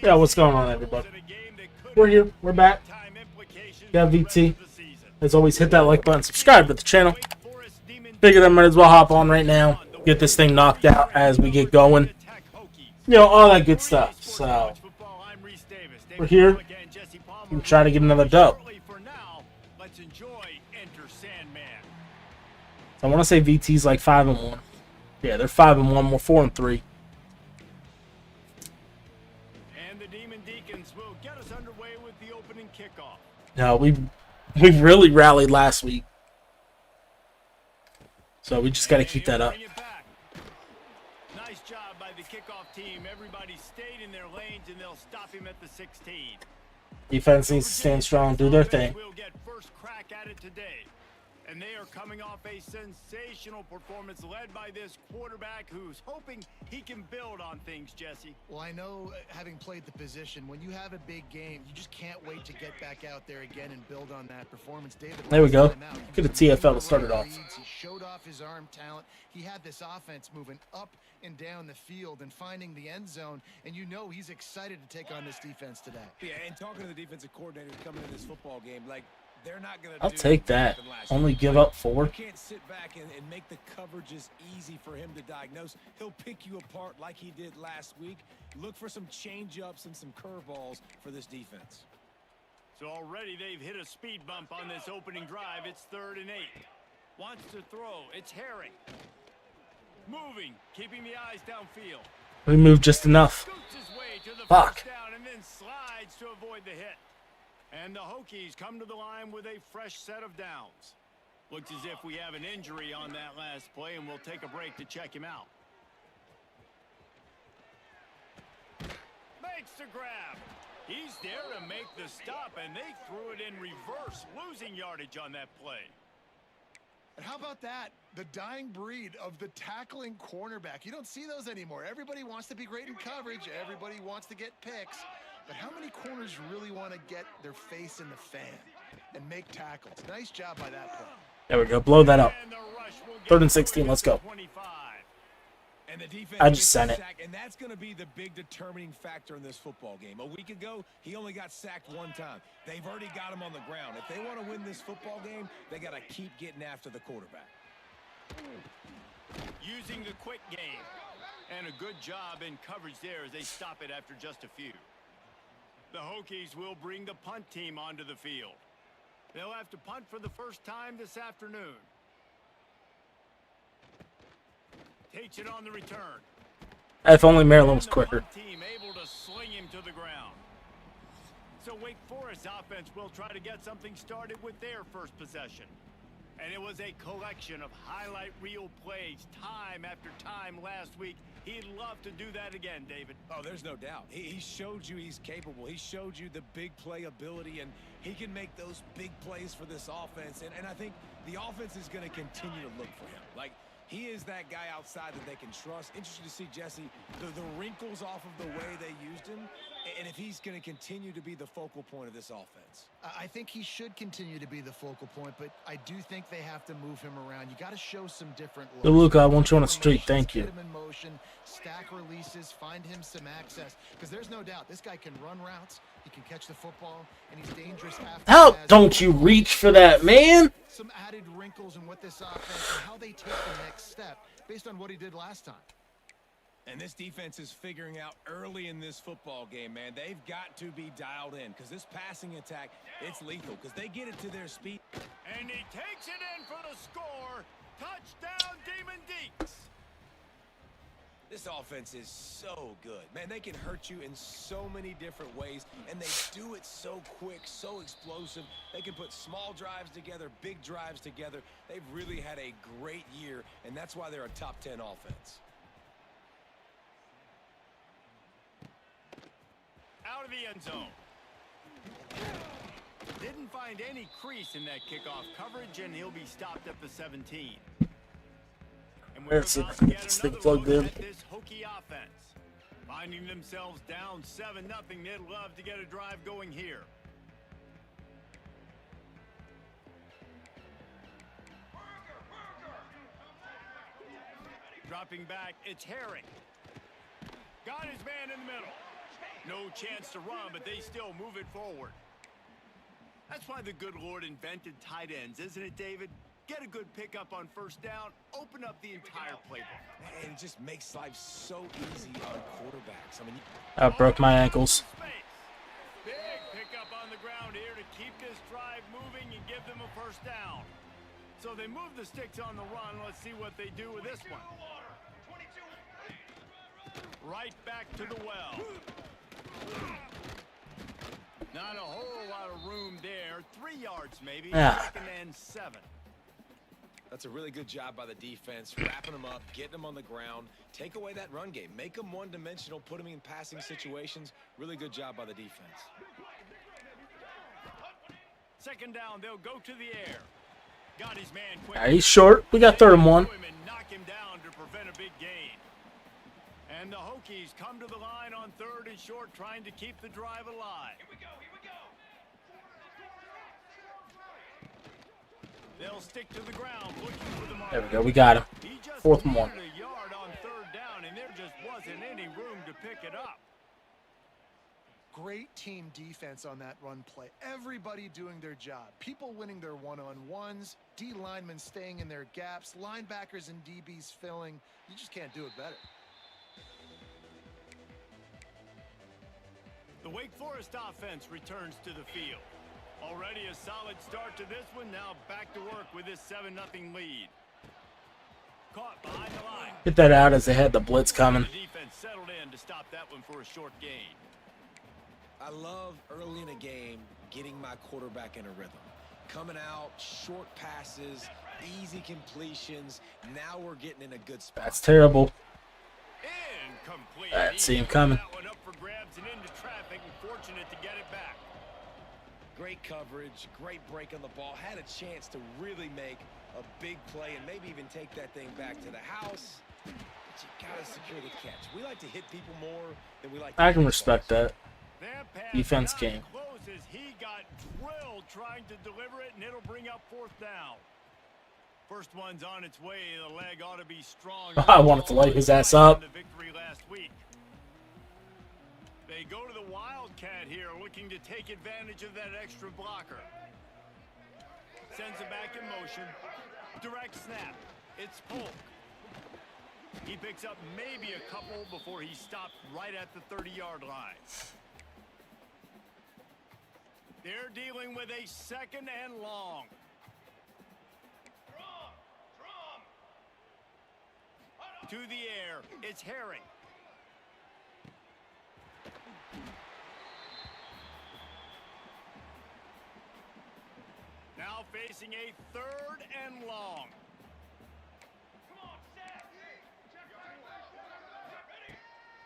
Yeah, what's going on, everybody? We're here. We're back. Yeah, VT. As always, hit that like button, subscribe to the channel. Figured I might as well hop on right now, get this thing knocked out as we get going. You know, all that good stuff. So, we're here. And try to get another dub. So I want to say VT's like 5-1. Yeah, they're 5-1. We're 4-3. And the Demon Deacons will get us underway with the opening kickoff. No, we really rallied last week. So we just got to keep that up. Nice job by the kickoff team. Everybody stayed in their lanes and they'll stop him at the 16. Defense needs to stand strong, do their thing. We'll get first crack at it today. And they are coming off a sensational performance led by this quarterback who's hoping he can build on things, Jesse. Well, I know, having played the position, when you have a big game, you just can't wait to get back out there again and build on that performance. David, there we go. Get a TFL to start it off. He showed off his arm talent. He had this offense moving up and down the field and finding the end zone, and you know he's excited to take on this defense today. Yeah, and talking to the defensive coordinator coming in this football game, like, they're not going to. I'll take that. Only give up 4. You can't sit back and make the coverages easy for him to diagnose. He'll pick you apart like he did last week. Look for some change-ups and some curveballs for this defense. So already they've hit a speed bump on this opening drive. It's 3rd and 8. Wants to throw. It's Herring. Moving, keeping the eyes downfield. We moved just enough. Fuck. Down and then slides to avoid the hit. And the Hokies come to the line with a fresh set of downs. Looks as if we have an injury on that last play, and we'll take a break to check him out. Makes the grab. He's there to make the stop, and they threw it in reverse, losing yardage on that play. And how about that? The dying breed of the tackling cornerback. You don't see those anymore. Everybody wants to be great in coverage. Everybody wants to get picks. But how many corners really want to get their face in the fan and make tackles? Nice job by that play. There we go. Blow that up. 3rd and 16. Let's go. And the defense I just sent it. And that's going to be the big determining factor in this football game. A week ago, he only got sacked 1 time. They've already got him on the ground. If they want to win this football game, they got to keep getting after the quarterback. Using the quick game. And a good job in coverage there as they stop it after just a few. The Hokies will bring the punt team onto the field. They'll have to punt for the first time this afternoon. Takes it on the return. If only Maryland was quicker. Team able to sling him to the ground. So Wake Forest offense will try to get something started with their first possession. And it was a collection of highlight reel plays time after time last week. He'd love to do that again, David. Oh, there's no doubt. He showed you he's capable. He showed you the big play ability, and he can make those big plays for this offense. And I think the offense is going to continue to look for him. Like, he is that guy outside that they can trust. Interesting to see, Jesse, the wrinkles off of the way they used him, and if he's going to continue to be the focal point of this offense. I think he should continue to be the focal point, but I do think they have to move him around. You got to show some different looks. Luca, I want you on a streak. Thank you. Get him in motion, stack releases, find him some access, because there's no doubt this guy can run routes, he can catch the football, and he's dangerous. How don't you reach for that, man? Some added wrinkles in what this offense and how they take the next step based on what he did last time. And this defense is figuring out early in this football game, man. They've got to be dialed in because this passing attack, it's lethal because they get it to their speed. And he takes it in for the score. Touchdown, Demon Deeks. This offense is so good. Man, they can hurt you in so many different ways, and they do it so quick, so explosive. They can put small drives together, big drives together. They've really had a great year, and that's why they're a top 10 offense. Out of the end zone. Didn't find any crease in that kickoff coverage, and he'll be stopped at the 17. And we're Let's see if about I to can get get this thing another plugged look in. at this Hokie offense. Finding themselves down 7-0, they'd love to get a drive going here. Dropping back, it's Herring. Got his man in the middle. No chance to run, but they still move it forward. That's why the good Lord invented tight ends, isn't it, David? Get a good pickup on first down, open up the entire playbook. And it just makes life so easy on quarterbacks. I mean, I broke my ankles. Big pickup on the ground here to keep this drive moving and give them a first down. So they move the sticks on the run. Let's see what they do with this one. Right back to the well. Not a whole lot of room there. 3 yards maybe. Yeah. Second and 7. that's a really good job by the defense, wrapping them up, getting them on the ground, take away that run game, make them one-dimensional, put them in passing situations. Really good job by the defense. Second down, they'll go to the air. Got his man quick. Yeah, he's short. We got 3rd and 1. Knock him down to prevent a big gain. And the Hokies come to the line on 3rd and short, trying to keep the drive alive. Here we go, here we go. They'll stick to the ground, looking for the mark. There we go. We got him. 4th and 1. A yard on 3rd down, and there just wasn't any room to pick it up. Great team defense on that run play. Everybody doing their job. People winning their one-on-ones, D linemen staying in their gaps, linebackers and DBs filling. You just can't do it better. The Wake Forest offense returns to the field. Already a solid start to this one. Now back to work with this 7-0 lead. Caught behind the line. Get that out as they had the blitz coming. The defense settled in to stop that one for a short gain. I love early in a game getting my quarterback in a rhythm. Coming out, short passes, easy completions. Now we're getting in a good spot. That's terrible. Incomplete. I see him coming. That one up for grabs and into traffic, and fortunate to get it back. Great coverage, great break on the ball. Had a chance to really make a big play and maybe even take that thing back to the house. But you gotta secure the catch. We like to hit people more than we like to I can hit respect balls. that. That pass Defense got game. close as he got drilled trying to deliver it, and it'll bring up 4th down. First one's on its way. The leg ought to be strong. I wanted to light his ass up. The victory last week. They go to the Wildcat here, looking to take advantage of that extra blocker. Sends it back in motion. Direct snap. It's Polk. He picks up maybe a couple before he stopped right at the 30-yard line. They're dealing with a 2nd and long. To the air, it's Herring. Now facing a 3rd and long.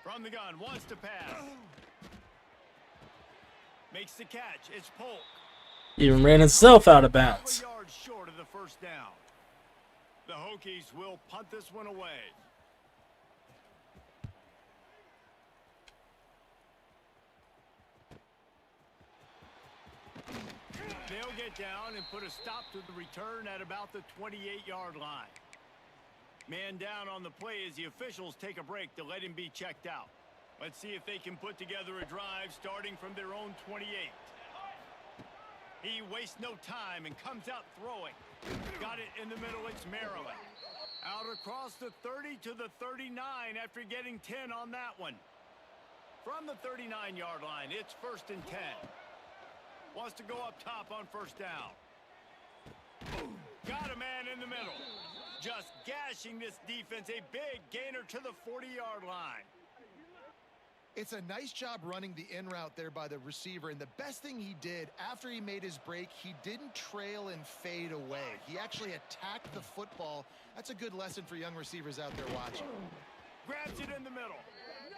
From the gun, wants to pass. Makes the catch. It's Polk. Even ran himself out of bounds. 4 yards short of the first down. The Hokies will punt this one away. They'll get down and put a stop to the return at about the 28-yard line. Man down on the play as the officials take a break to let him be checked out. Let's see if they can put together a drive starting from their own 28. He wastes no time and comes out throwing. Got it in the middle. It's Maryland. Out across the 30 to the 39 after getting 10 on that one. From the 39-yard line, it's 1st and 10. Wants to go up top on first down. Got a man in the middle. Just gashing this defense. A big gainer to the 40-yard line. It's a nice job running the in route there by the receiver, and the best thing he did after he made his break, he didn't trail and fade away. He actually attacked the football. That's a good lesson for young receivers out there watching. Grabs it in the middle,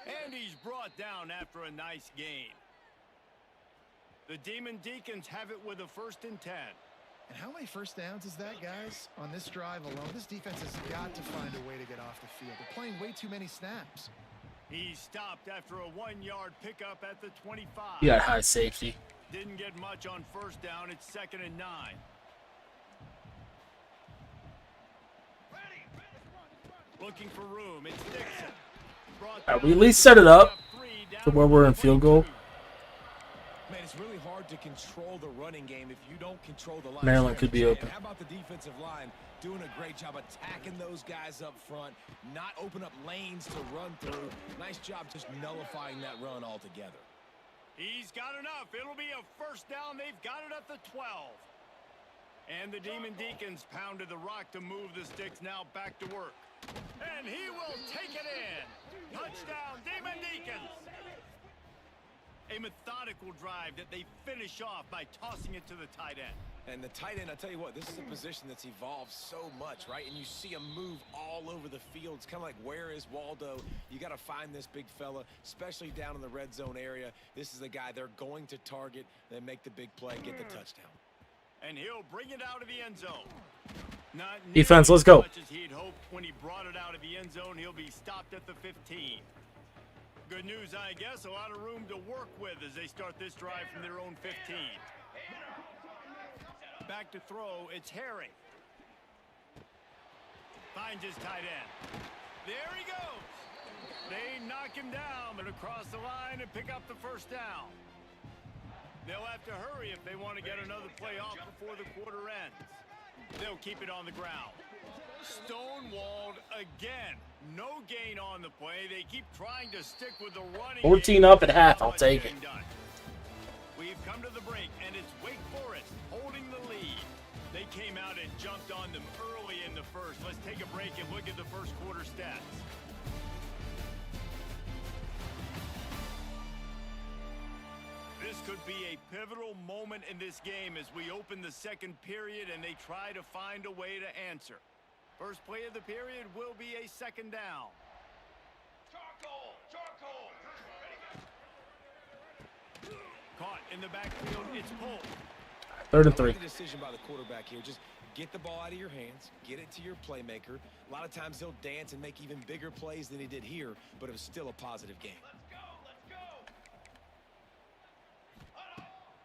and he's brought down after a nice gain. The Demon Deacons have it with a 1st and 10. And how many first downs is that, guys? On this drive alone, this defense has got to find a way to get off the field. They're playing way too many snaps. He stopped after a 1-yard pickup at the 25. You got high safety. Didn't get much on first down. It's 2nd and 9. Looking for room. It's Dixon. We at least set it up to where we're in field goal. Man, it's really hard to control the running game if you don't control the line. Maryland could be open. How about the defensive line doing a great job attacking those guys up front, not open up lanes to run through. Nice job just nullifying that run altogether. He's got enough. It'll be a first down. They've got it at the 12. And the Demon Deacons pounded the rock to move the sticks. Now back to work. And he will take it in. Touchdown, Demon Deacons. A methodical drive that they finish off by tossing it to the tight end. And the tight end, I tell you what, this is a position that's evolved so much, right? And you see him move all over the field. It's kind of like, where is Waldo? You got to find this big fella, especially down in the red zone area. This is the guy they're going to target, then make the big play, get the touchdown. And he'll bring it out of the end zone. Not Defense, let's go. as much as he'd hoped when he brought it out of the end zone. He'll be stopped at the 15. Good news, I guess. A lot of room to work with as they start this drive from their own 15. Back to throw. It's Harry. Finds his tight end. There he goes. They knock him down, but across the line and pick up the first down. They'll have to hurry if they want to get another play off before the quarter ends. They'll keep it on the ground. Stonewalled again. No gain on the play. They keep trying to stick with the running. 14 up at half. I'll take it. We've come to the break, and it's Wake Forest holding the lead. They came out and jumped on them early in the first. Let's take a break and look at the first quarter stats. This could be a pivotal moment in this game as we open the second period and they try to find a way to answer. First play of the period will be a second down. Charcoal! Caught in the backfield, it's pulled. 3rd and 3. The decision by the quarterback here, just get the ball out of your hands, get it to your playmaker. A lot of times he'll dance and make even bigger plays than he did here, but it was still a positive game.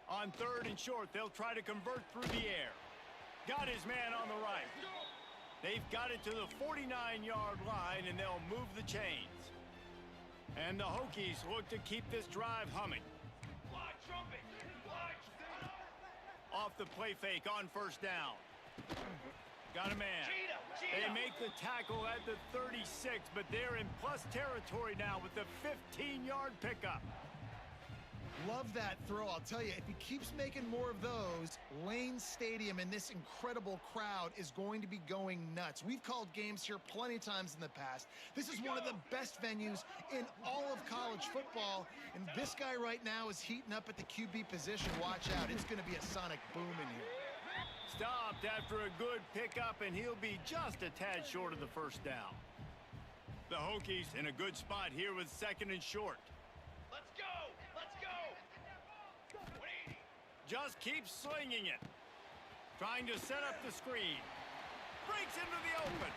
On 3rd and short, they'll try to convert through the air. Got his man on the right. They've got it to the 49-yard line, and they'll move the chains. And the Hokies look to keep this drive humming. Off the play fake on first down. Got a man. They make the tackle at the 36, but they're in plus territory now with the 15-yard pickup. Love that throw. I'll tell you, if he keeps making more of those, Lane Stadium and this incredible crowd is going to be going nuts. We've called games here plenty of times in the past. This is one of the best venues in all of college football, and this guy right now is heating up at the QB position. Watch out. It's going to be a sonic boom in here. Stopped after a good pickup, and he'll be just a tad short of the first down. The Hokies in a good spot here with 2nd and short. Let's go! Just keeps slinging it. Trying to set up the screen. Breaks into the open.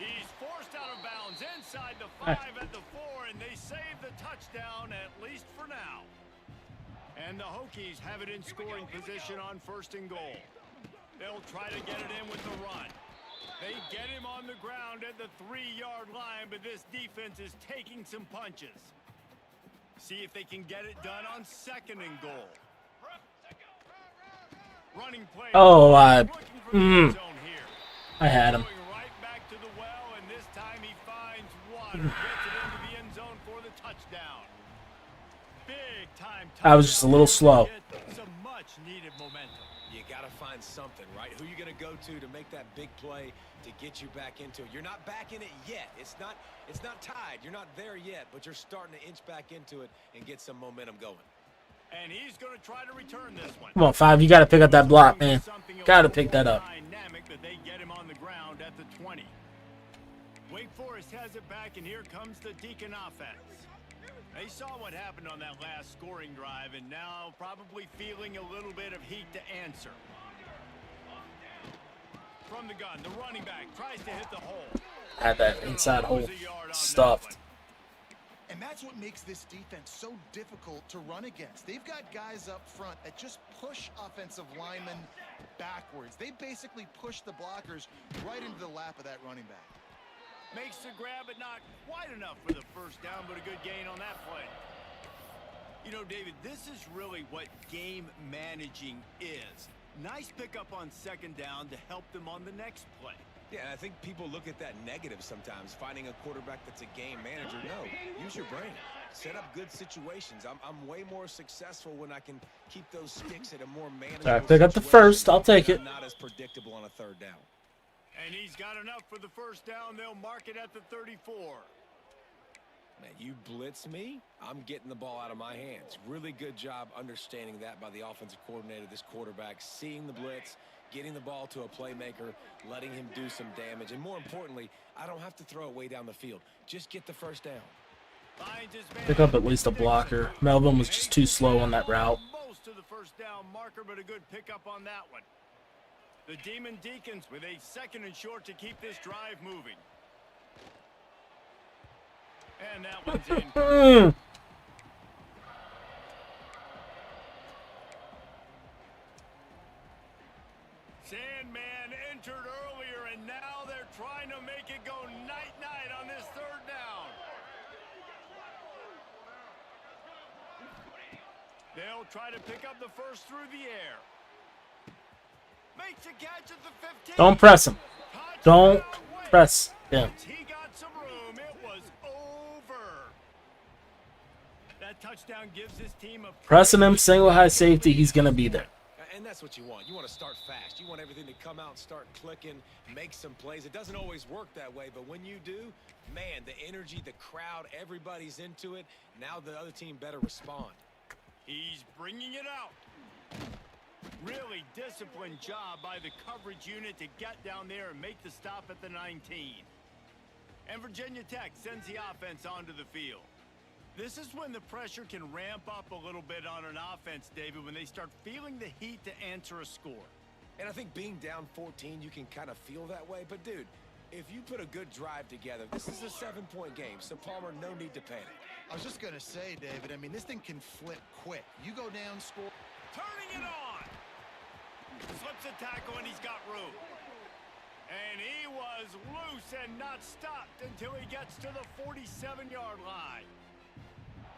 He's forced out of bounds inside the 5 at the 4, and they save the touchdown, at least for now. And the Hokies have it in scoring position on 1st and goal. They'll try to get it in with the run. They get him on the ground at the 3-yard line, but this defense is taking some punches. See if they can get it done on 2nd and goal. Running play. Oh, I had him. Right back to the well, and this time he finds water. Gets it into the end zone for the touchdown. Big time. I was just a little slow. Some much needed momentum. You got to find something, right? Who you going to go to make that big play to get you back into it? You're not back in it yet. It's not tied. You're not there yet, but you're starting to inch back into it and get some momentum going. And he's going to try to return this one. Come on, 5. You got to pick up that block, man. Got to pick that up. Dynamic that they get him on the ground at the 20. Wake Forest has it back, and here comes the Deacon offense. They saw what happened on that last scoring drive, and now probably feeling a little bit of heat to answer. From the gun, the running back tries to hit the hole. Had that inside hole stuffed. And that's what makes this defense so difficult to run against. They've got guys up front that just push offensive linemen backwards. They basically push the blockers right into the lap of that running back. Makes the grab, but not quite enough for the first down, but a good gain on that play. You know, David, this is really what game managing is. Nice pickup on second down to help them on the next play. Yeah, and I think people look at that negative sometimes, finding a quarterback that's a game manager. No, use your brain. Set up good situations. I'm way more successful when I can keep those sticks at a more manageable All right, pick up the first. I'll take it. Not as predictable on a third down. And he's got enough for the first down. They'll mark it at the 34. Man, you blitz me, I'm getting the ball out of my hands. Really good job understanding that by the offensive coordinator, this quarterback, seeing the blitz, getting the ball to a playmaker, letting him do some damage. And more importantly, I don't have to throw it way down the field. Just get the first down. Pick up at least a blocker. Melvin was just too slow on that route. Most to the first down marker, but a good pickup on that one. The Demon Deacons with a 2nd and short to keep this drive moving. And that one's in. Sandman entered earlier, and now they're trying to make it go night-night on this third down. They'll try to pick up the first through the air. Makes a catch at the 15. Don't press him. Don't press him. He got some room. It was over. That touchdown gives his team a Pressing him, single high safety, he's going to be there. And that's what you want. You want to start fast. You want everything to come out and start clicking, make some plays. It doesn't always work that way, but when you do, man, the energy, the crowd, everybody's into it. Now the other team better respond. He's bringing it out. Really disciplined job by the coverage unit to get down there and make the stop at the 19. And Virginia Tech sends the offense onto the field. This is when the pressure can ramp up a little bit on an offense, David, when they start feeling the heat to answer a score. And I think being down 14, you can kind of feel that way. But, dude, if you put a good drive together, this is a 7-point game. So, Palmer, no need to panic. I was just going to say, David, I mean, this thing can flip quick. You go down, score. Turning it on. Slips a tackle, and he's got room. And he was loose and not stopped until he gets to the 47-yard line.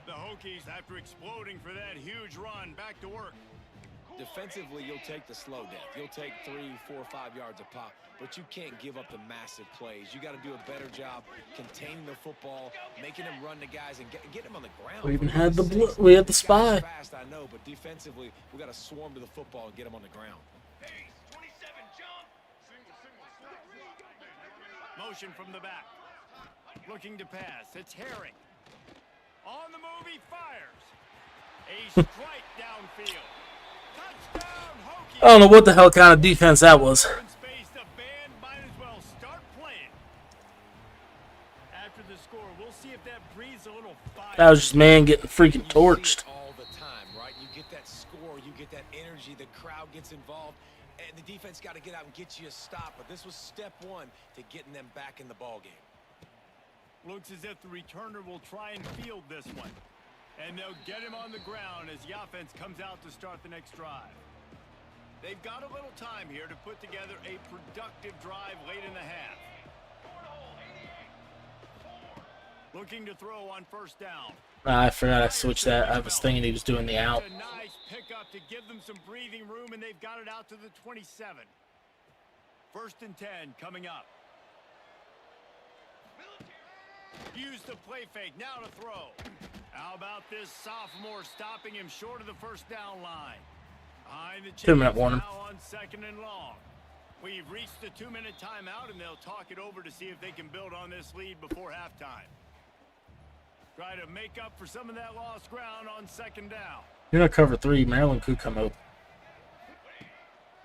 The Hokies, after exploding for that huge run, back to work. Defensively, you'll take the slow death. You'll take 3, 4, 5 yards a pop, but you can't give up the massive plays. You got to do a better job containing the football, making them run the guys, and get them on the ground. We even had the spy. Fast, I know, but defensively, we got to swarm to the football and get them on the ground. Motion from the back. Looking to pass. It's Herring. On the move, he fires. A strike downfield. Touchdown, Hokies. I don't know what the hell kind of defense that was. Space, the band might as well start playing. After the score, we'll see if that breathes a little fire. That was just man getting freaking torched. All the time, right? You get that score, you get that energy, the crowd gets involved, and the defense got to get out and get you a stop. But this was step one to getting them back in the ball game. Looks as if the returner will try and field this one. And they'll get him on the ground as the offense comes out to start the next drive. They've got a little time here to put together a productive drive late in the half. Looking to throw on first down. I forgot I switched that. I was thinking he was doing the out. A nice pickup to give them some breathing room, and they've got it out to the 27. 1st and 10 coming up. Use the play fake, now to throw. How about this sophomore stopping him short of the first down line? Behind the 2-minute warning. now on 2nd and long. We've reached the 2-minute timeout, and they'll talk it over to see if they can build on this lead before halftime. Try to make up for some of that lost ground on 2nd down. You're going to cover 3. Maryland could come out.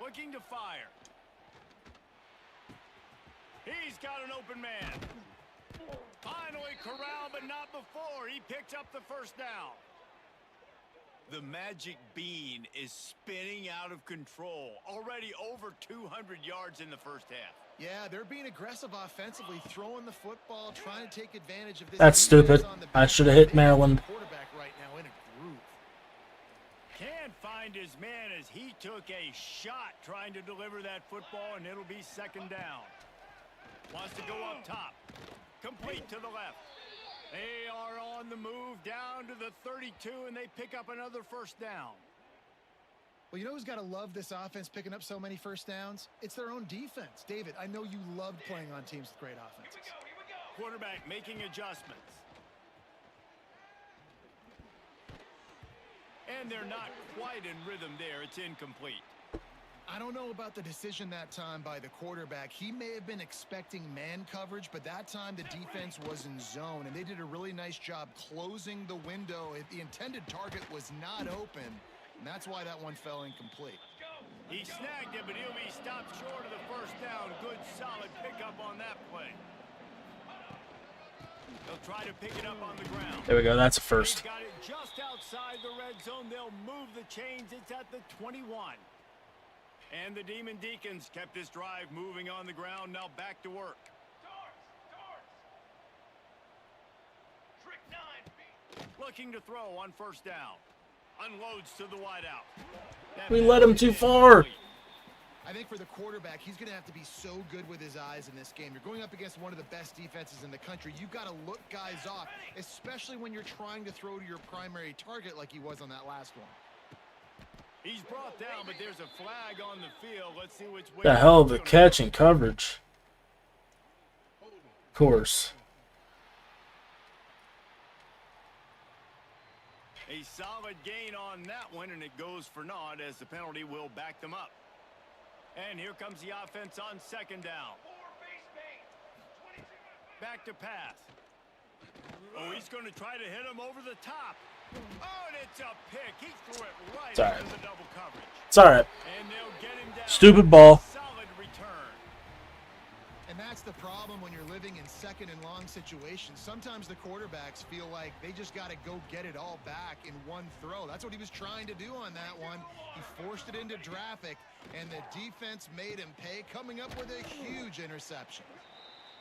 Looking to fire. He's got an open man. Finally corralled, but not before. He picked up the first down. The magic bean is spinning out of control. Already over 200 yards in the first half. Yeah, they're being aggressive offensively, throwing the football, trying to take advantage of this. That's stupid. I should have hit Maryland. Quarterback right now in a groove. Can't find his man as he took a shot trying to deliver that football, and it'll be 2nd down. Wants to go up top. Complete to the left. They are on the move down to the 32, and they pick up another first down. Well, you know who's got to love this offense picking up so many first downs? It's their own defense. David, I know you loved playing on teams with great offenses. Quarterback making adjustments. And they're not quite in rhythm there. It's incomplete. I don't know about the decision that time by the quarterback. He may have been expecting man coverage, but that time the defense was in zone, and they did a really nice job closing the window. The intended target was not open, and that's why that one fell incomplete. He snagged it, but he'll be stopped short of the first down. Good, solid pickup on that play. They'll try to pick it up on the ground. There we go. That's a first. They got it just outside the red zone. They'll move the chains. It's at the 21. And the Demon Deacons kept this drive moving on the ground. Now back to work. Looking to throw on first down. Unloads to the wideout. We let him too far. I think for the quarterback, he's going to have to be so good with his eyes in this game. You're going up against one of the best defenses in the country. You've got to look guys off, especially when you're trying to throw to your primary target like he was on that last one. He's brought down, but there's a flag on the field. Let's see which way. The hell of a catch and coverage. Of course. A solid gain on that one, and it goes for naught as the penalty will back them up. And here comes the offense on second down. Back to pass. Oh, he's going to try to hit him over the top. Oh, and it's a pick. He threw it right into the double coverage. It's all right. And they'll get him down. Stupid ball. Solid return. And that's the problem when you're living in second and long situations. Sometimes the quarterbacks feel like they just got to go get it all back in one throw. That's what he was trying to do on that one. He forced it into traffic, and the defense made him pay, coming up with a huge interception.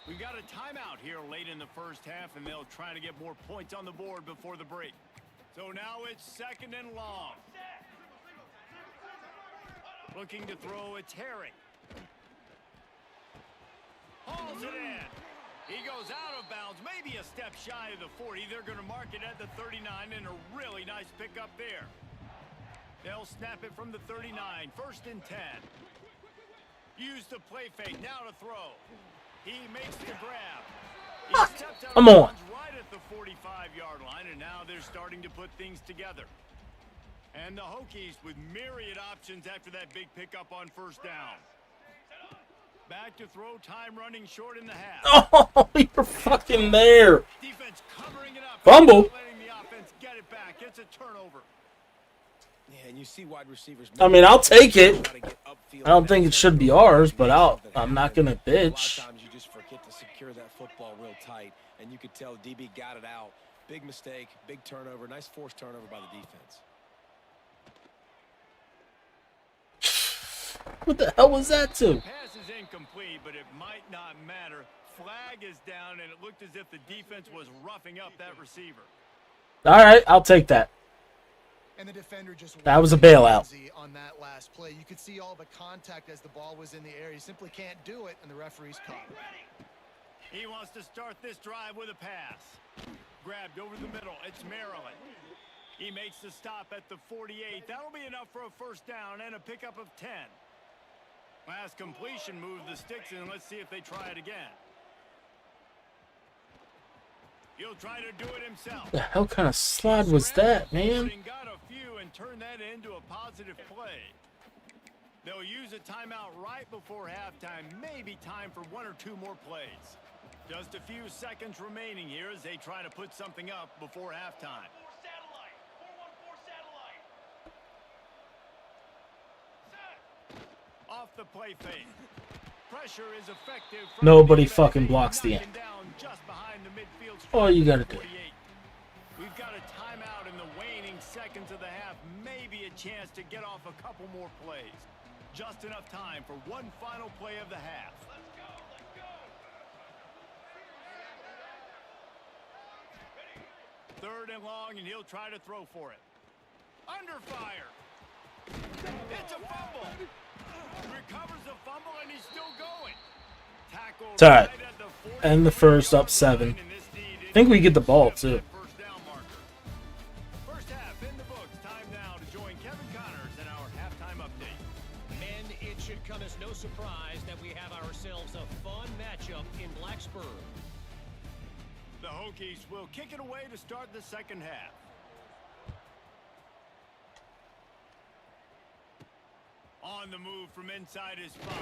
We've got a timeout here late in the first half, and they'll try to get more points on the board before the break. So now it's second and long. Looking to throw, it's Herring. Hauls it in. He goes out of bounds, maybe a step shy of the 40. They're going to mark it at the 39, and a really nice pickup there. They'll snap it from the 39, first and 10. Use the play fake, now to throw. He makes the grab. He steps out of bounds right at the 45-yard line, and now they're starting to put things together. And the Hokies with myriad options after that big pickup on first down. Back to throw, time running short in the half. Oh, you're fucking there. Defense covering it up. Fumble. Letting the offense get it back. It's a turnover. Yeah, and you see wide receivers. I mean, I'll take it. I don't think it should be ours, but I'm not going to bitch. A lot of times you just forget to secure that football real tight, and you could tell DB got it out. Big mistake, big turnover, nice forced turnover by the defense. What the hell was that to? Pass is incomplete, but it might not matter. Flag is down, and it looked as if the defense was roughing up that receiver. All right, I'll take that. And the defender just that was a bailout. On that last play, you could see all the contact as the ball was in the air. He simply can't do it, and the referee's caught it. He wants to start this drive with a pass. Grabbed over the middle. It's Maryland. He makes the stop at the 48. That'll be enough for a first down and a pickup of 10. Last completion moved the sticks in. Let's see if they try it again. He'll try to do it himself. The hell kind of slide was that, man? Got a few and turn that into a positive play. They'll use a timeout right before halftime. Maybe time for one or two more plays. Just a few seconds remaining here as they try to put something up before halftime. Off the play fake. Pressure is effective. Nobody fucking blocks the end. All you gotta do. We've got a timeout in the waning seconds of the half. Maybe a chance to get off a couple more plays. Just enough time for one final play of the half. Let's go, let's go. Third and long, and he'll try to throw for it. Under fire. It's a fumble. Recovers the fumble, and he's still going. It's all right. And the first, up 7. I think we get the ball, too. First half in the books. Time now to join Kevin Connors in our halftime update. Men, it should come as no surprise that we have ourselves a fun matchup in Blacksburg. The Hokies will kick it away to start the second half. On the move from inside his 5.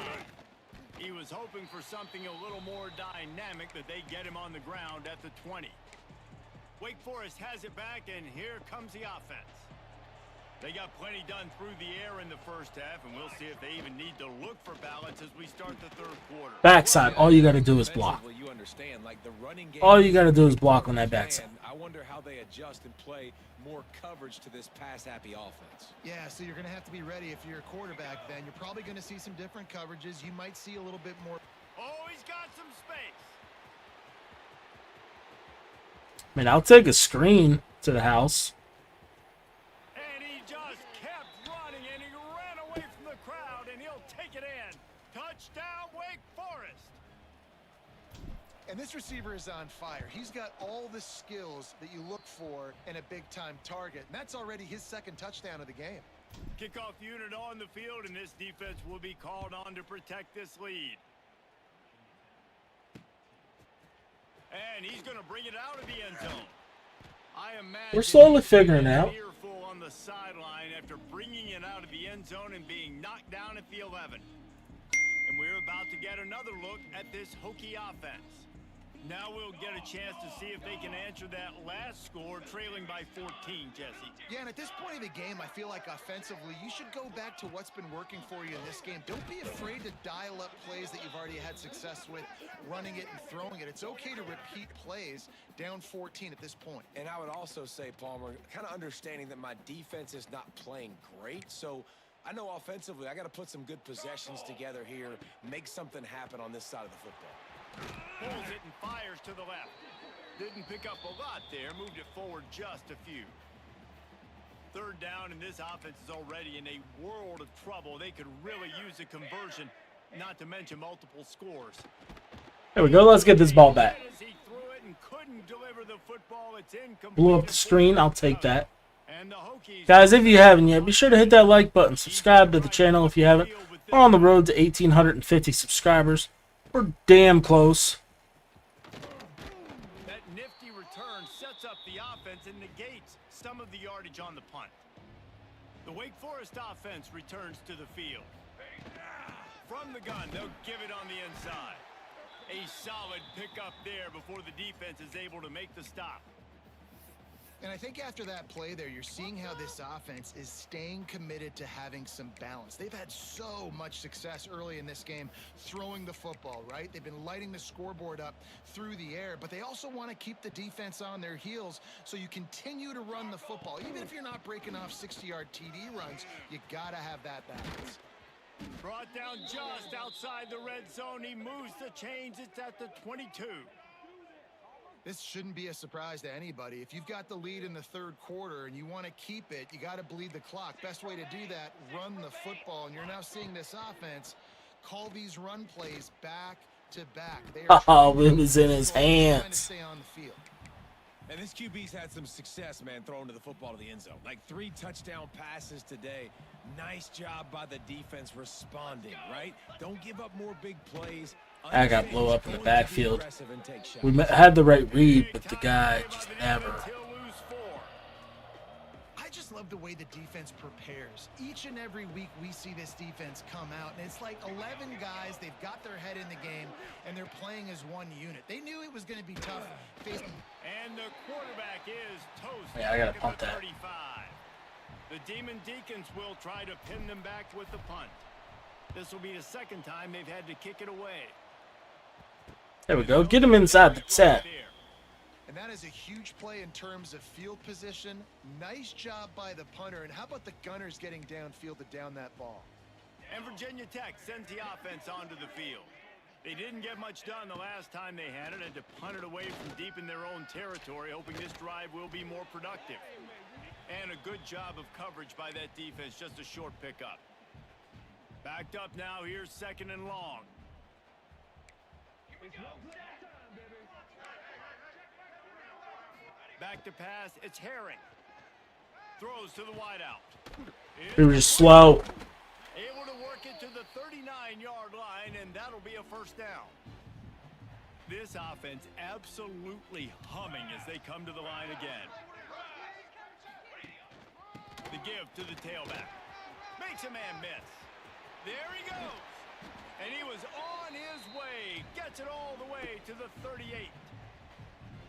He was hoping for something a little more dynamic, but they get him on the ground at the 20. Wake Forest has it back, and here comes the offense. They got plenty done through the air in the first half, and we'll see if they even need to look for balance as we start the third quarter. Backside, all you got to do is block. All you got to do is block on that backside. I wonder how they adjust and play more coverage to this pass-happy offense. Yeah, so you're going to have to be ready if you're a quarterback then. You're probably going to see some different coverages. You might see a little bit more. Oh, he's got some space. I mean, I'll take a screen to the house. And he just kept running, and he ran away from the crowd, and he'll take it in. Touchdown, Wake Forest. And this receiver is on fire. He's got all the skills that you look for in a big-time target. And that's already his second touchdown of the game. Kickoff unit on the field, and this defense will be called on to protect this lead. And he's going to bring it out of the end zone. I imagine We're slowly figuring it out. Fearful on the sideline after bringing it out of the end zone and being knocked down at the 11. And we're about to get another look at this Hokie offense. Now we'll get a chance to see if they can answer that last score, trailing by 14, Jesse. Yeah, and at this point of the game, I feel like offensively, you should go back to what's been working for you in this game. Don't be afraid to dial up plays that you've already had success with, running it and throwing it. It's okay to repeat plays down 14 at this point. And I would also say, Palmer, kind of understanding that my defense is not playing great, so I know offensively I got to put some good possessions together here, make something happen on this side of the football. Pulls it and fires to the left. Didn't pick up a lot there, moved it forward just a few. Third down, and this offense is already in a world of trouble. They could really use a conversion, not to mention multiple scores. There we go. Let's get this ball back. He threw it and couldn't deliver the football. It's incomplete. Blew up the screen. I'll take that. And the Hokies, Guys, if you haven't yet, be sure to hit that like button. Subscribe to the channel if you haven't. We're on the road to 1,850 subscribers. We're damn close. that nifty return sets up the offense and negates some of the yardage on the punt. The Wake Forest offense returns to the field. From the gun, they'll give it on the inside. A solid pickup there before the defense is able to make the stop. And I think after that play there, you're seeing how this offense is staying committed to having some balance. They've had so much success early in this game throwing the football, right? They've been lighting the scoreboard up through the air, but they also want to keep the defense on their heels, so you continue to run the football. Even if you're not breaking off 60-yard TD runs, you got to have that balance. Brought down just outside the red zone. He moves the chains. It's at the 22. This shouldn't be a surprise to anybody. If you've got the lead in the third quarter and you want to keep it, you got to bleed the clock. Best way to do that, run the football. And you're now seeing this offense call these run plays back to back. Oh, it was in his hands. Stay on the field. And this QB's had some success, man, throwing to the football to the end zone. Like 3 touchdown passes today. Nice job by the defense responding, right? Don't give up more big plays. I got blow up in the backfield. We had the right read, but the guy just never. I just love the way the defense prepares. Each and every week we see this defense come out, and it's like 11 guys. They've got their head in the game, and they're playing as one unit. They knew it was going to be tough facing. And the quarterback is toast. Yeah, I gotta pump that. 35. The Demon Deacons will try to pin them back with the punt. This will be the second time they've had to kick it away. There we go. Get him inside the 10. And that is a huge play in terms of field position. Nice job by the punter. And how about the Gunners getting downfield to down that ball? And Virginia Tech sends the offense onto the field. They didn't get much done the last time they had it, and to punt it away from deep in their own territory, hoping this drive will be more productive. And a good job of coverage by that defense, just a short pickup. Backed up now, here's 2nd and long. Back to pass. It's Herring. Throws to the wideout. We were just slow. Able to work it to the 39-yard line, and that'll be a first down. This offense absolutely humming as they come to the line again. The give to the tailback. Makes a man miss. There he goes. And he was on his way. Gets it all the way to the 38.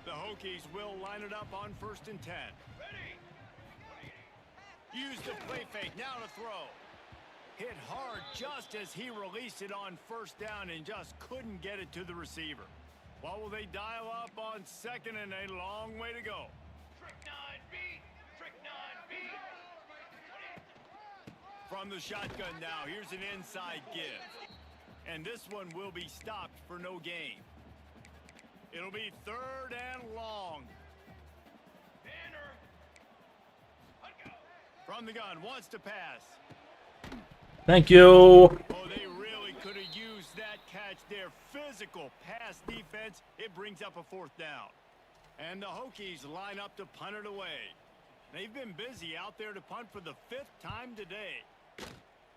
The Hokies will line it up on 1st and 10. Use the play fake. Now to throw. Hit hard just as he released it on 1st down and just couldn't get it to the receiver. What will they dial up on 2nd and a long way to go? From the shotgun now, here's an inside give. And this one will be stopped for no gain. It'll be 3rd and long. From the gun, wants to pass. Thank you. Oh, they really could have used that catch there. Physical pass defense. It brings up a 4th down. And the Hokies line up to punt it away. They've been busy out there to punt for the 5th time today.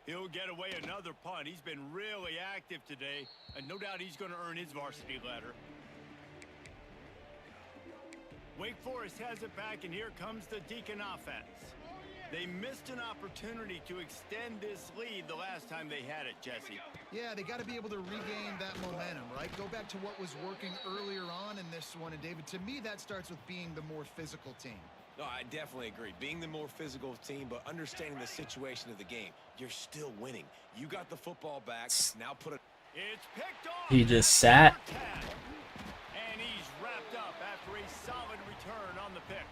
He'll get away another punt. He's been really active today, and no doubt he's going to earn his varsity letter. Wake Forest has it back, and here comes the Deacon offense. They missed an opportunity to extend this lead the last time they had it, Jesse. Yeah, they got to be able to regain that momentum, right? Go back to what was working earlier on in this one. And, David, to me, that starts with being the more physical team. No, I definitely agree. Being the more physical team, but understanding the situation of the game. You're still winning. You got the football back. Now put it. It's picked off. He just sat. And he's wrapped up after a solid return on the pick.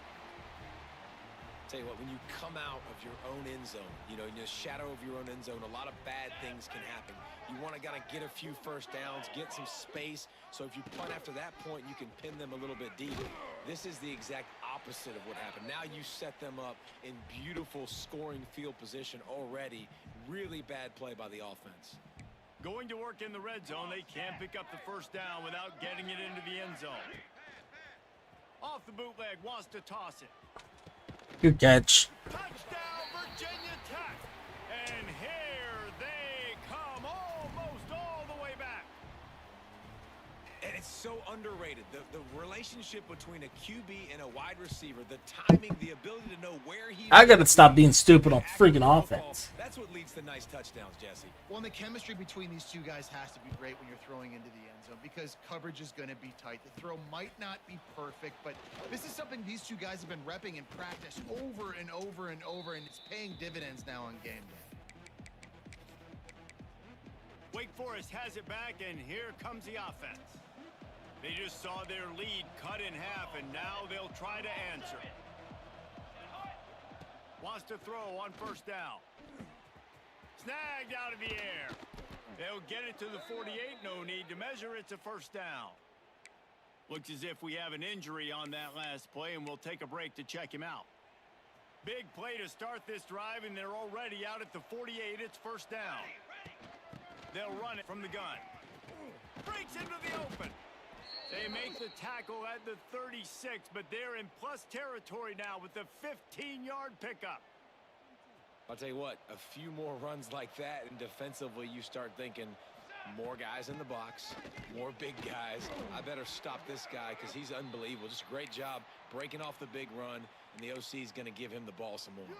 Tell you what, when you come out of your own end zone, you know, in the shadow of your own end zone, a lot of bad things can happen. You want to kind of get a few first downs, get some space, so if you punt after that point, you can pin them a little bit deeper. This is the exact opposite of what happened. Now you set them up in beautiful scoring field position already. Really bad play by the offense. Going to work in the red zone, they can't pick up the first down without getting it into the end zone. Off the bootleg, wants to toss it. Good catch. Touchdown, Virginia Tech. And here they come, almost all the way back. And it's so underrated. The relationship between a QB and a wide receiver, the timing, the ability to know where he... I gotta stop being stupid on freaking offense. That's what leads to nice touchdowns, Jesse. Well, and the chemistry between these two guys has to be great when you're throwing into the end zone because coverage is going to be tight. The throw might not be perfect, but this is something these two guys have been repping in practice over and over and over, and it's paying dividends now on game day. Wake Forest has it back, and here comes the offense. They just saw their lead cut in half, and now they'll try to answer. Wants to throw on first down. Snagged out of the air. They'll get it to the 48. No need to measure. It's a first down. Looks as if we have an injury on that last play, and we'll take a break to check him out. Big play to start this drive, and they're already out at the 48. It's first down. They'll run it from the gun. Breaks into the open. They make the tackle at the 36, but they're in plus territory now with the 15-yard pickup. I'll tell you what, a few more runs like that, and defensively you start thinking more guys in the box, more big guys. I better stop this guy because he's unbelievable. Just a great job breaking off the big run, and the OC is going to give him the ball some more.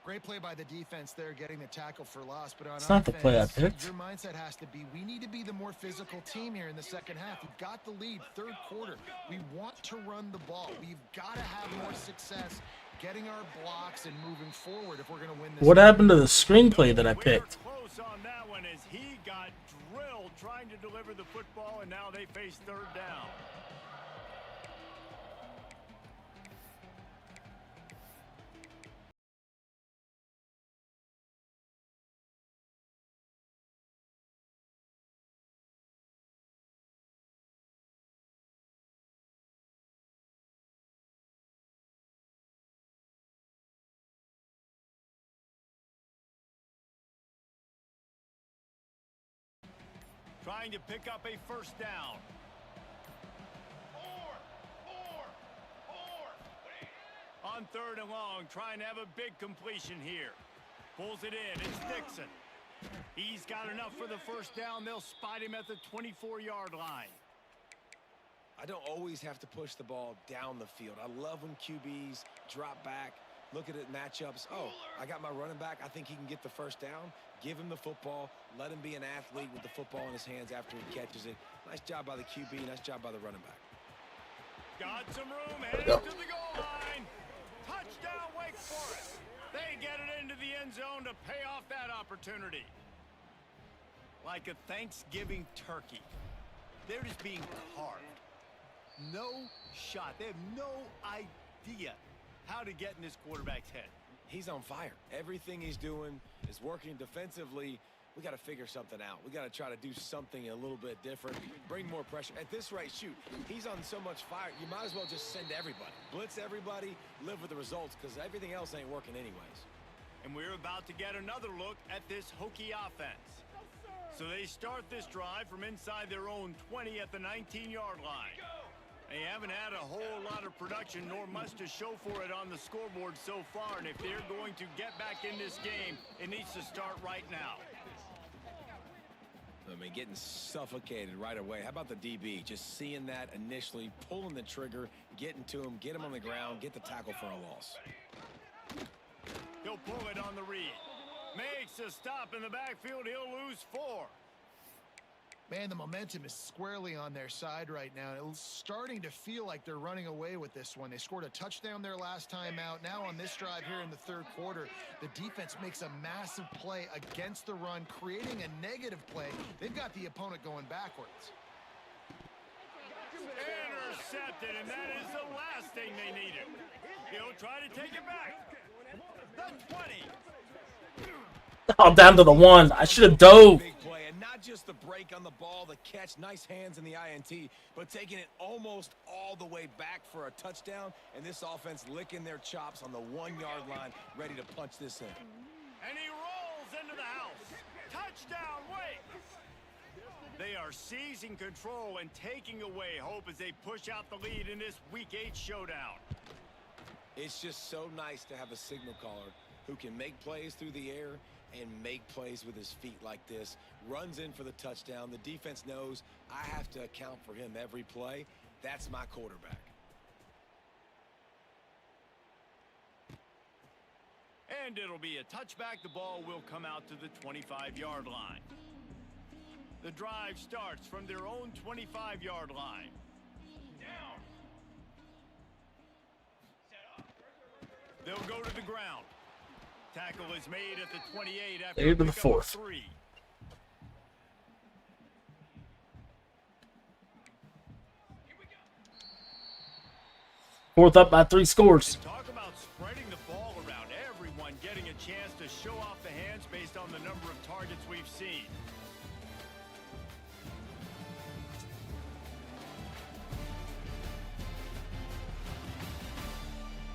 Great play by the defense there, getting the tackle for loss. But on It's not the play I offense, picked. your mindset has to be, we need to be the more physical team here in the second half. We've got the lead, third quarter. We want to run the ball. We've got to have more success getting our blocks and moving forward if we're going to win this. What happened to the screenplay that I picked? We were close on that one as he got drilled trying to deliver the football, and now they face third down. trying to pick up a first down. On 3rd and long, trying to have a big completion here. Pulls it in. It's Dixon. He's got enough for the first down. They'll spot him at the 24-yard line. I don't always have to push the ball down the field. I love when QBs drop back, look at it matchups. Oh, I got my running back. I think he can get the first down. Give him the football. Let him be an athlete with the football in his hands after he catches it. Nice job by the QB. Nice job by the running back. Got some room. Headed to the goal line. Touchdown, Wake Forest. They get it into the end zone to pay off that opportunity. Like a Thanksgiving turkey, they're just being carved. No shot. They have no idea how to get in this quarterback's head. He's on fire. Everything he's doing is working defensively. We got to figure something out. We got to try to do something a little bit different. Bring more pressure. At this rate, shoot, he's on so much fire. You might as well just send everybody. Blitz everybody, live with the results, because everything else ain't working anyways. And we're about to get another look at this Hokie offense. So they start this drive from inside their own 20 at the 19-yard line. They haven't had a whole lot of production, nor much to show for it on the scoreboard so far. And if they're going to get back in this game, it needs to start right now. I mean, getting suffocated right away. How about the DB? Just seeing that initially, pulling the trigger, getting to him, get him on the ground, get the tackle for a loss. He'll pull it on the read. Makes a stop in the backfield. He'll lose 4. Man, the momentum is squarely on their side right now. It's starting to feel like they're running away with this one. They scored a touchdown their last time out. Now on this drive here in the 3rd quarter, the defense makes a massive play against the run, creating a negative play. They've got the opponent going backwards. Intercepted, and that is the last thing they needed. He'll try to take it back. The 20. Oh, down to the 1. I should have dove. Big play, and not just the break on the ball, the catch, nice hands in the INT, but taking it almost all the way back for a touchdown, and this offense licking their chops on the 1-yard line, ready to punch this in. And he rolls into the house. Touchdown, Wake. They are seizing control and taking away hope as they push out the lead in this Week 8 showdown. It's just so nice to have a signal caller who can make plays through the air and make plays with his feet like this. Runs in for the touchdown. The defense knows I have to account for him every play. That's my quarterback. And it'll be a touchback. The ball will come out to the 25-yard line. The drive starts from their own 25-yard line. Down. They'll go to the ground. Tackle is made at the 28 after to the 4th. 3. Fourth up by 3 scores. Talk about spreading the ball around. Everyone getting a chance to show off the hands based on the number of targets we've seen.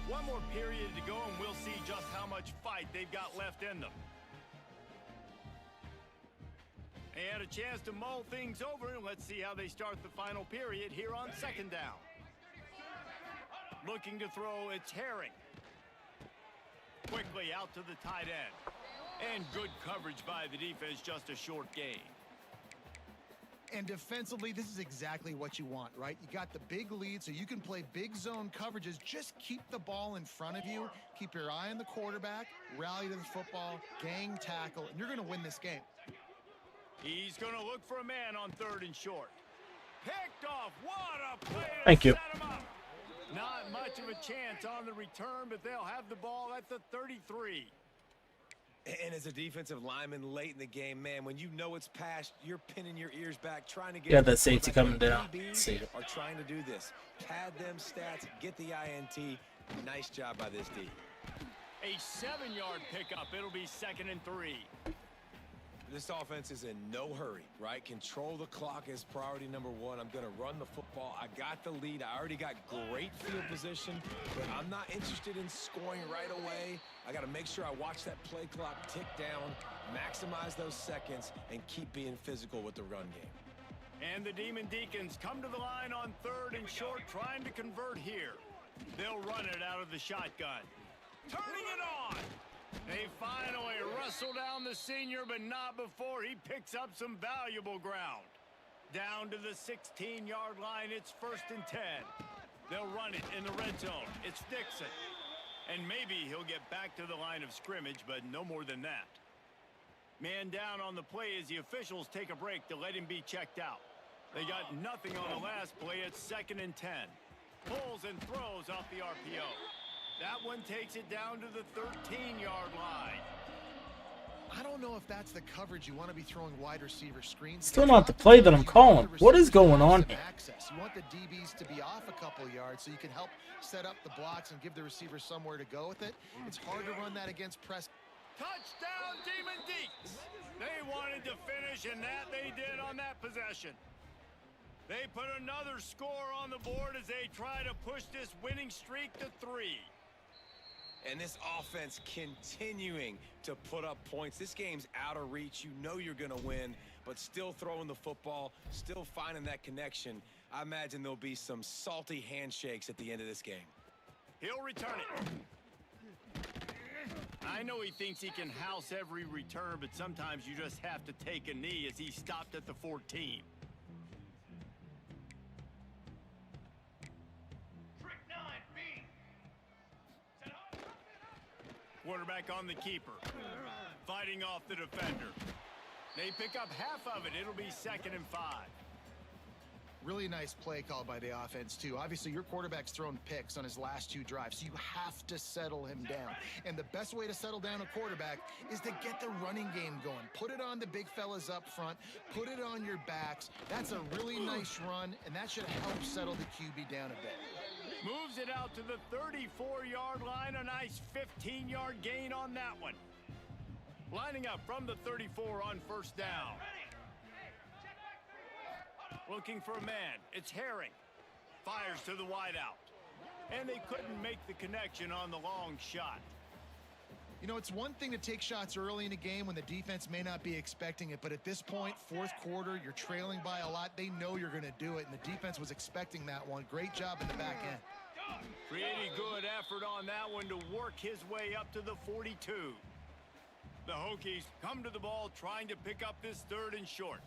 One more period to go, and we'll see just how much fight they've got left in them. They had a chance to mull things over, and let's see how they start the final period here on 2nd down. Looking to throw, it's Herring. Quickly out to the tight end. And good coverage by the defense, just a short gain. And defensively, this is exactly what you want, right? You got the big lead, so you can play big zone coverages. Just keep the ball in front of you. Keep your eye on the quarterback. Rally to the football. Gang tackle. And you're going to win this game. He's going to look for a man on 3rd and short. Picked off. What a play to Thank you. set him up. Not much of a chance on the return, but they'll have the ball at the 33. And as a defensive lineman late in the game, man, when you know it's past, you're pinning your ears back, trying to get... Yeah, that safety coming down. DBs See it. are trying to do this. Pad them stats, get the INT. Nice job by this D. A 7-yard pickup. It'll be 2nd and 3. This offense is in no hurry, right? Control the clock is priority number 1. I'm going to run the football. I got the lead. I already got great field position, but I'm not interested in scoring right away. I got to make sure I watch that play clock tick down, maximize those seconds, and keep being physical with the run game. And the Demon Deacons come to the line on 3rd and short, trying to convert here. They'll run it out of the shotgun. Turning it on! They finally wrestle down the senior, but not before he picks up some valuable ground. Down to the 16-yard line, it's 1st and 10. They'll run it in the red zone. It's Dixon. And maybe he'll get back to the line of scrimmage, but no more than that. Man down on the play as the officials take a break to let him be checked out. They got nothing on the last play. It's 2nd and 10. Pulls and throws off the RPO. That one takes it down to the 13-yard line. I don't know if that's the coverage you want to be throwing wide receiver screens. Still not the play that I'm calling. What is going on here? Access. You want the DBs to be off a couple yards so you can help set up the blocks and give the receiver somewhere to go with it. It's hard to run that against press. Touchdown, Demon Deeks! They wanted to finish, and that they did on that possession. They put another score on the board as they try to push this winning streak to 3. And this offense continuing to put up points. This game's out of reach. You know you're going to win, but still throwing the football, still finding that connection. I imagine there'll be some salty handshakes at the end of this game. He'll return it. I know he thinks he can house every return, but sometimes you just have to take a knee as he stopped at the 14. Quarterback on the keeper, fighting off the defender. They pick up half of it. It'll be 2nd and 5. Really nice play call by the offense, too. Obviously, your quarterback's thrown picks on his last 2 drives, so you have to settle him down. And the best way to settle down a quarterback is to get the running game going. Put it on the big fellas up front. Put it on your backs. That's a really nice run, and that should help settle the QB down a bit. Moves it out to the 34-yard line. A nice 15-yard gain on that one. Lining up from the 34 on 1st down. Looking for a man. It's Herring. Fires to the wideout. And they couldn't make the connection on the long shot. You know, it's one thing to take shots early in a game when the defense may not be expecting it, but at this point, 4th quarter, you're trailing by a lot. They know you're going to do it, and the defense was expecting that one. Great job in the back end. Pretty good effort on that one to work his way up to the 42. The Hokies come to the ball trying to pick up this 3rd and short.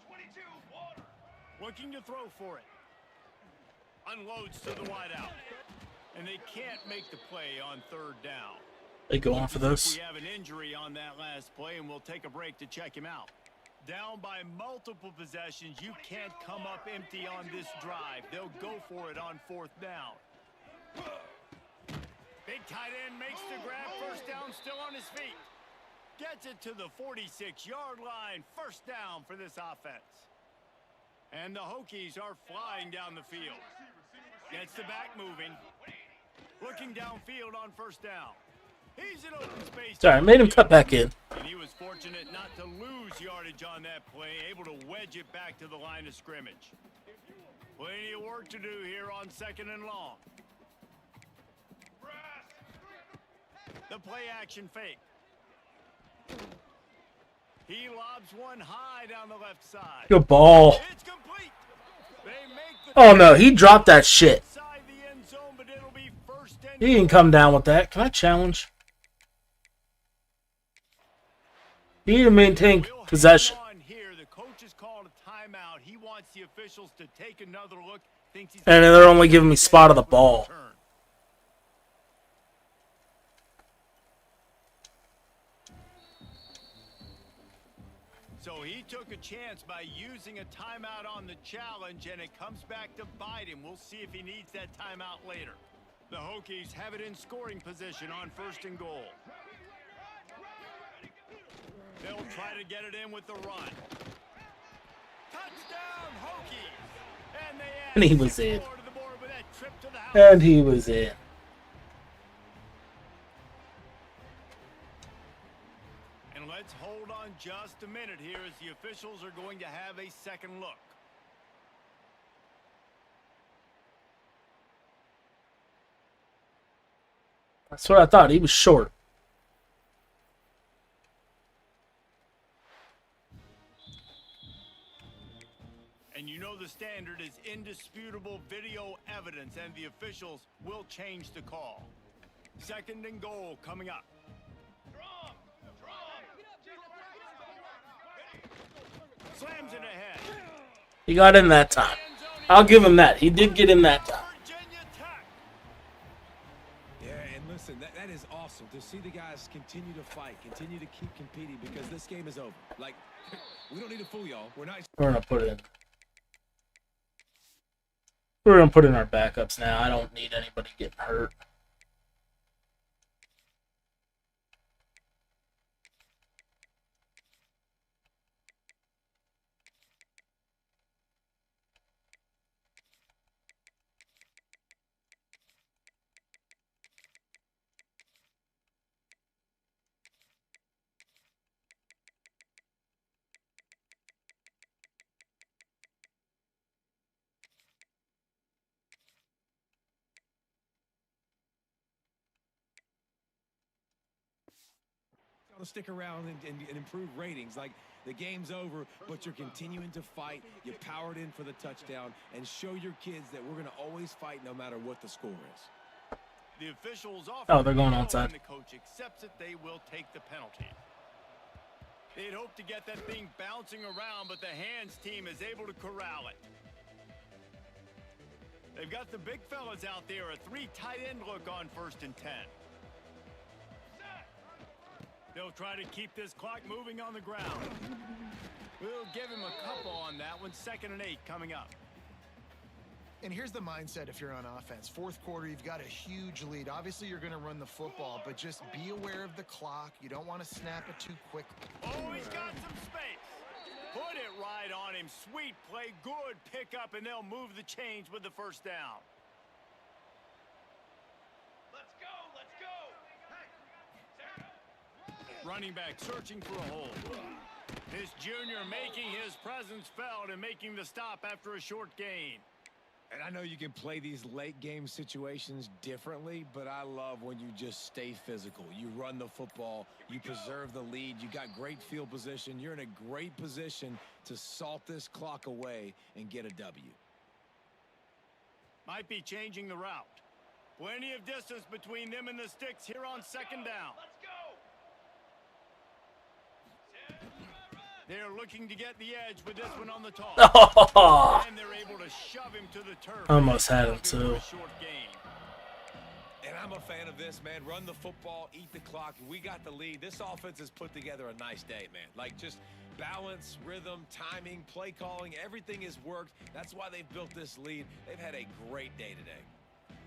22, water. Looking to throw for it. Unloads to the wideout. And they can't make the play on 3rd down. They go on for this. We have an injury on that last play, and we'll take a break to check him out. Down by multiple possessions, you can't come up empty on this drive. They'll go for it on 4th down. Big tight end makes the grab. 1st down, still on his feet. Gets it to the 46-yard line. 1st down for this offense. And the Hokies are flying down the field. Gets the back moving. Looking downfield on 1st down. He's in open space. Sorry, I made him cut back in. And he was fortunate not to lose yardage on that play, able to wedge it back to the line of scrimmage. Plenty of work to do here on 2nd and long. The play action fake. He lobs one high down the left side. Good ball. It's complete. They make the Oh no, he dropped that shit. inside the end zone, but it'll be 1st and He didn't come down with that. Can I challenge? He didn't maintain We'll possession. hang on here. The coach has called a timeout. He wants the officials to take another look. Thinks he's And they're only giving me spot of the ball. Turn. So he took a chance by using a timeout on the challenge, and it comes back to bite him. We'll see if he needs that timeout later. The Hokies have it in scoring position on 1st and goal. They'll try to get it in with the run. Touchdown, Hokies! And they add And he was 6 in. more to the board with that trip to the house. And he was in. And let's hold on just a minute here as the officials are going to have a second look. That's what I thought. He was short. And And you know the standard is indisputable video evidence, and the officials will change the call. 2nd and goal coming up. Slams it ahead. He got in that time. I'll give him that. He did get in that time. Virginia Tech. Yeah, and listen, that is awesome to see the guys continue to fight, continue to keep competing, because this game is over. Like, we don't need to fool y'all. We're not. We're gonna put in. We're gonna put in our backups now. I don't need anybody getting hurt. To stick around and improve ratings. Like, the game's over, but you're continuing to fight. You powered in for the touchdown and show your kids that we're going to always fight no matter what the score is. The officials off. Oh, they're going onside. And the coach accepts it. They will take the penalty. They'd hope to get that thing bouncing around, but the hands team is able to corral it. They've got the big fellas out there. A 3 tight end look on 1st and 10. They'll try to keep this clock moving on the ground. We'll give him a couple on that one. 2nd and 8 coming up. And here's the mindset if you're on offense. 4th quarter, you've got a huge lead. Obviously, you're going to run the football, but just be aware of the clock. You don't want to snap it too quickly. Oh, he's got some space. Put it right on him. Sweet play. Good pickup, and they'll move the chains with the 1st down. Running back searching for a hole. This junior making his presence felt and making the stop after a short gain. And I know you can play these late game situations differently, but I love when you just stay physical. You run the football, you preserve the lead, you got great field position. You're in a great position to salt this clock away and get a W. Might be changing the route. Plenty of distance between them and the sticks here on 2nd down. They're looking to get the edge with this one on the toss. And they're able to shove him to the turf. Almost had him too. And I'm a fan of this, man. Run the football, eat the clock. We got the lead. This offense has put together a nice day, man. Like, just balance, rhythm, timing, play calling, everything has worked. That's why they've built this lead. They've had a great day today.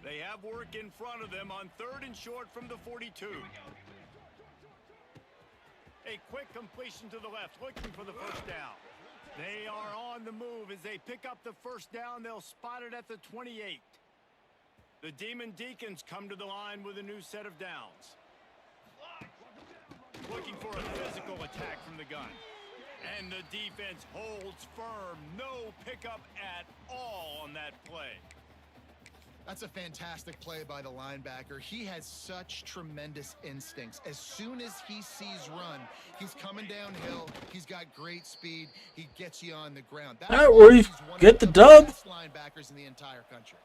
They have work in front of them on 3rd and short from the 42. A quick completion to the left, looking for the 1st down. They are on the move as they pick up the 1st down. They'll spot it at the 28. The Demon Deacons come to the line with a new set of downs. Looking for a physical attack from the gun. And the defense holds firm. No pickup at all on that play. That's a fantastic play by the linebacker. He has such tremendous instincts. As soon as he sees run, he's coming downhill. He's got great speed. He gets you on the ground. All right, where you get the dub? Best linebackers in the entire country.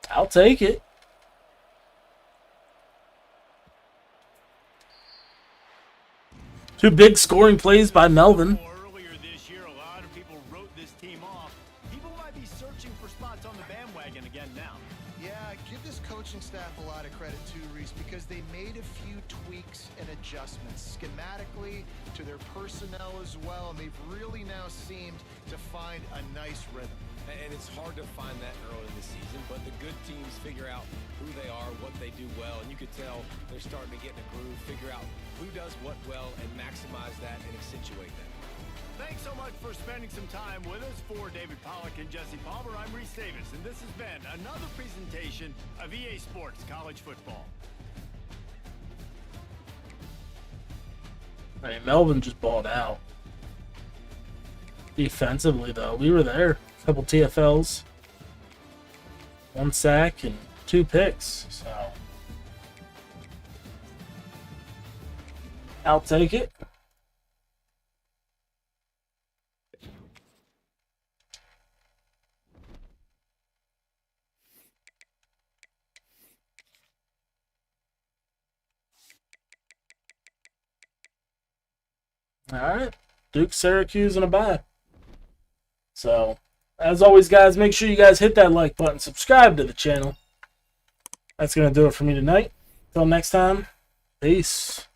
I'll take it. Two big scoring plays by Melvin. Earlier this year, a lot of people wrote this team off. People might be searching for spots on the bandwagon again now. Yeah, give this coaching staff a lot of credit too, Reese, because they made a few tweaks and adjustments schematically to their personnel as well, and they've really now seemed to find a nice rhythm. And it's hard to find that early in the season, but the good teams figure out who they are, what they do well, and you could tell they're starting to get in a groove, figure out who does what well, and maximize that and accentuate that. Thanks so much for spending some time with us. For David Pollack and Jesse Palmer, I'm Reese Davis, and this has been another presentation of EA Sports College Football. I mean, Melvin just balled out. Defensively, though, we were there. A couple TFLs, 1 sack, and 2 picks. So I'll take it. All right. Duke, Syracuse, and a bye. So, as always, guys, make sure you guys hit that like button. Subscribe to the channel. That's going to do it for me tonight. Until next time, peace.